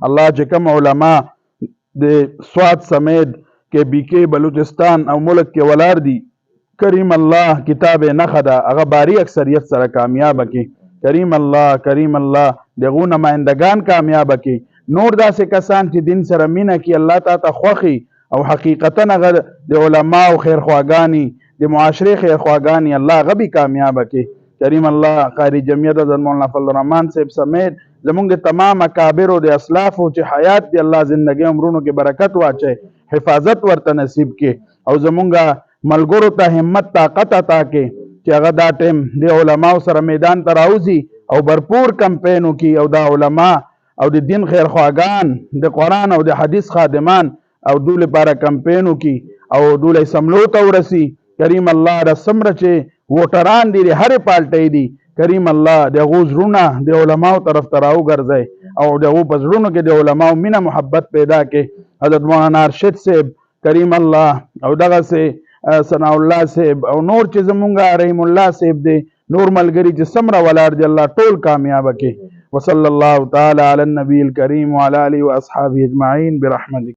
الله چې کوم علما د سوات سمیت کې بیکې بلوچستان او ملک کې ولاړ دي کریم الله کتاب نخه ده هغه باری اکثریت سره کامیابه کې کریم الله دغه نمائندگان کامیابه کې نور داسې کسان چې دین سره مینه کې الله تعالی ته خوخي او حقیقتا هغه د علما او خیرخواګانی د معاشره خیرخواګانی الله هغه به کامیابه کې کریم الله قاری جمعیت حضرت مولانا فضل الرحمن صاحب سمیت زمونږ تمام اکابر او د اسلاف او چې حیات دی الله زندګي عمرونو کې برکت واچي حفاظت ورته نصیب کې او زمونږ ملګرو ته همت طاقت عطا کې چې هغه دا ټیم د علماو سره میدان ته راوځي او भरपूर کمپین وکړي او دا علما او د دین خیرخواګان د قرآن او د حدیث خادمان او دوی لپاره کمپین وکړي او دوی سملو ته ورسي کریم الله د سمره چې ووټران دي د هرې پالټۍ دي کریم الله د هغو زړونه د علماو طرف ته راوګرځئ او د هغو په زړونو کې د علماو مینه محبت پیدا کړي حضرت مولانا ارشد صاحب کریم الله او دغسې ثناء الله صاحب او نور چې زمونږ رحیم الله صاحب دی نور ملګري چې سمره ولاړ دي الله ټول کامیابه کړي وصلی الله تعالی علی النبی الکریم وعلى آله واصحابه اجمعین برحمتک